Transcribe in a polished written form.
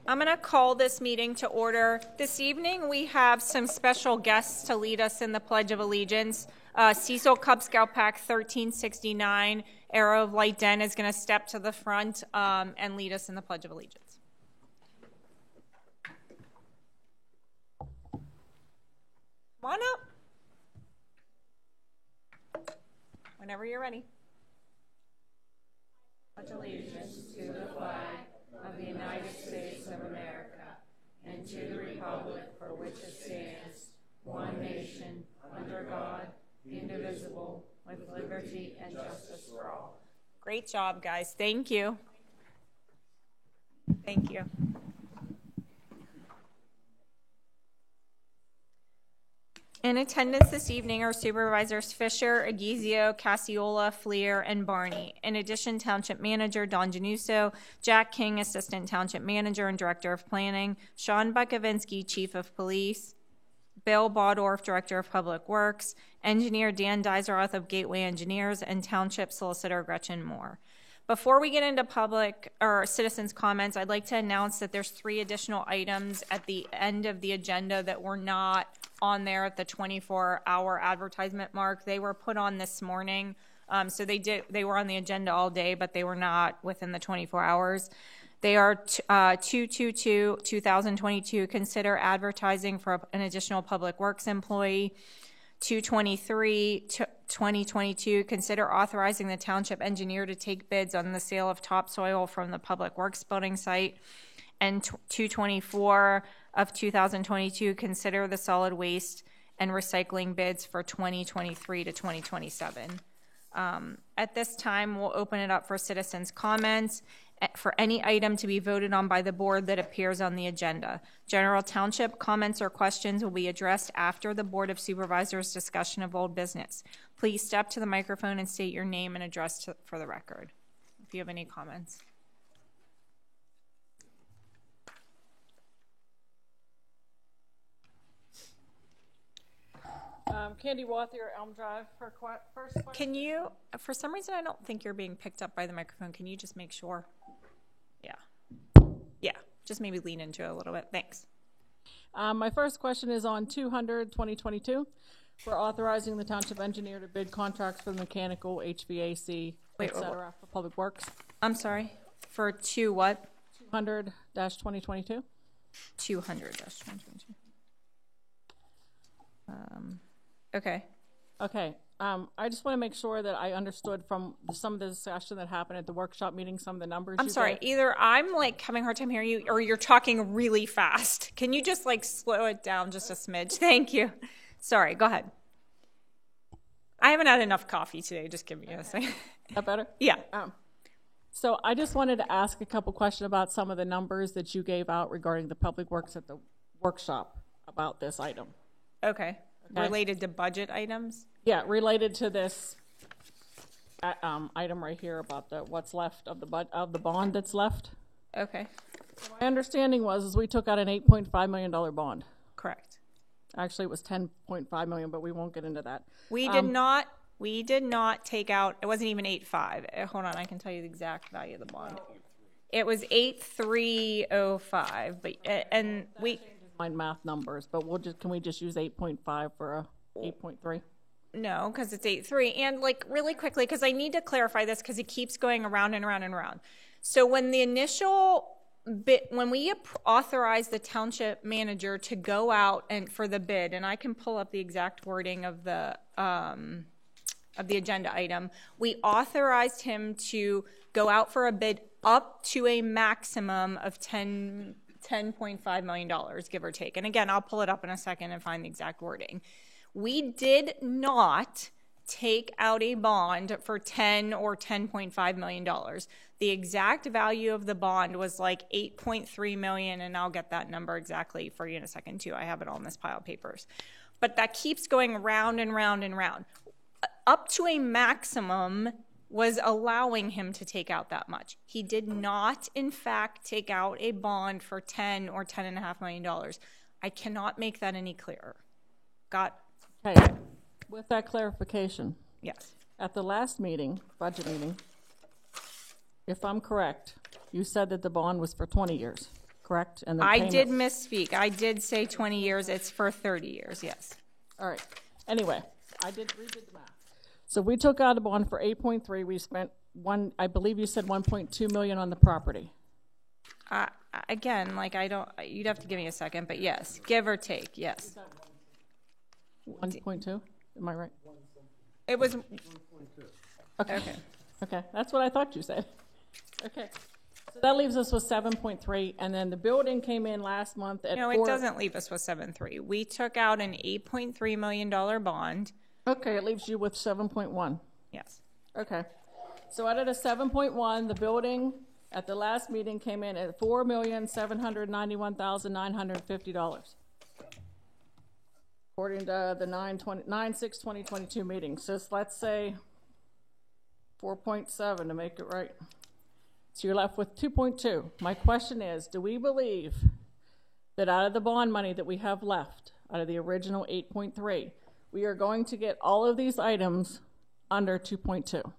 I'm going to call this meeting to order. This evening we have some special guests to lead us in the Pledge of Allegiance. Cecil Cub Scout Pack 1369, Arrow of Light Den, is going to step to the front and lead us in the Pledge of Allegiance. Come on up. Whenever you're ready. Pledge allegiance to the flag of the United States of America and to the republic for which it stands, one nation, under God, indivisible, with liberty and justice for all. Great job, guys. Thank you. Thank you. In attendance this evening are Supervisors Fisher, Aguizio, Cassiola, Fleer, and Barney. In addition, Township Manager Don Januso, Jack King, Assistant Township Manager and Director of Planning, Sean Bukovinsky, Chief of Police, Bill Baudorf, Director of Public Works, Engineer Dan Deiseroth of Gateway Engineers, and Township Solicitor Gretchen Moore. Before we get into public or citizens' comments, I'd like to announce that there's 3 additional items at the end of the agenda that were not on there at the 24-hour advertisement mark. They were put on this morning, so they were on the agenda all day, but they were not within the 24 hours. They are 222-2022, consider advertising for an additional Public Works employee. 223-2022, consider authorizing the township engineer to take bids on the sale of topsoil from the Public Works building site. And 224 of 2022, consider the solid waste and recycling bids for 2023 to 2027. At this time, we'll open it up for citizens' comments for any item to be voted on by the board that appears on the agenda. General Township comments or questions will be addressed after the Board of Supervisors' discussion of old business. Please step to the microphone and state your name and address for the record if you have any comments. Candy Wathier, Elm Drive, for first question. Can you, for some reason I don't think you're being picked up by the microphone. Can you just make sure? Yeah, just maybe lean into it a little bit. Thanks. My first question is on 200-2022. We're authorizing the township engineer to bid contracts for the mechanical, HVAC, etc. for Public Works. I'm sorry, for what? 200-2022. 200-2022. Okay. I just want to make sure that I understood from some of the discussion that happened at the workshop meeting, some of the numbers. I'm sorry, either I'm like having a hard time hearing you or you're talking really fast. Can you just like slow it down just a smidge? Thank you. Sorry, go ahead. I haven't had enough coffee today. Just give me a second. Is that better? Yeah. So I just wanted to ask a couple questions about some of the numbers that you gave out regarding the Public Works at the workshop about this item. Okay. Related to budget items? Yeah, related to this item right here about what's left of the bond that's left. Okay. So my understanding was we took out an $8.5 million bond. Correct. Actually, it was $10.5 million, but we won't get into that. We did not take out. It wasn't even 8.5. Hold on, I can tell you the exact value of the bond. It was 8.305, but and we. My math numbers, but can we just use 8.5 for a 8.3? No, because it's 8.3. And like really quickly, because I need to clarify this because it keeps going around and around and around. So when the initial bit, when we authorized the township manager to go out and for the bid, and I can pull up the exact wording of the agenda item, we authorized him to go out for a bid up to a maximum of $10.5 million, give or take. And again, I'll pull it up in a second and find the exact wording. We did not take out a bond for $10 or $10.5 million. The exact value of the bond was like $8.3 million, and I'll get that number exactly for you in a second too. I have it all in this pile of papers. But that keeps going round and round and round. Up to a maximum was allowing him to take out that much. He did not, in fact, take out a bond for $10 or $10.5 million. I cannot make that any clearer. Got? Okay. With that clarification. Yes. At the last meeting, budget meeting, if I'm correct, you said that the bond was for 20 years. correct? And the I payment- did misspeak. I did say 20 years. It's for 30 years, yes. All right. Anyway, I redid the math. So we took out a bond for 8.3. We spent I believe you said 1.2 million on the property. Again, like you'd have to give me a second, but yes, give or take, yes. 1.2? Am I right? It was, Okay. okay. Okay, that's what I thought you said. Okay. So that leaves us with 7.3, and then the building came in last month at No, 4. it doesn't leave us with 7.3. We took out an $8.3 million bond. Okay, it leaves you with 7.1. Yes. Okay. So out of the 7.1, the building at the last meeting came in at $4,791,950. According to the 9/6/2022 meeting. So let's say 4.7 to make it right. So you're left with 2.2. My question is, do we believe that out of the bond money that we have left, out of the original 8.3, we are going to get all of these items under 2.2?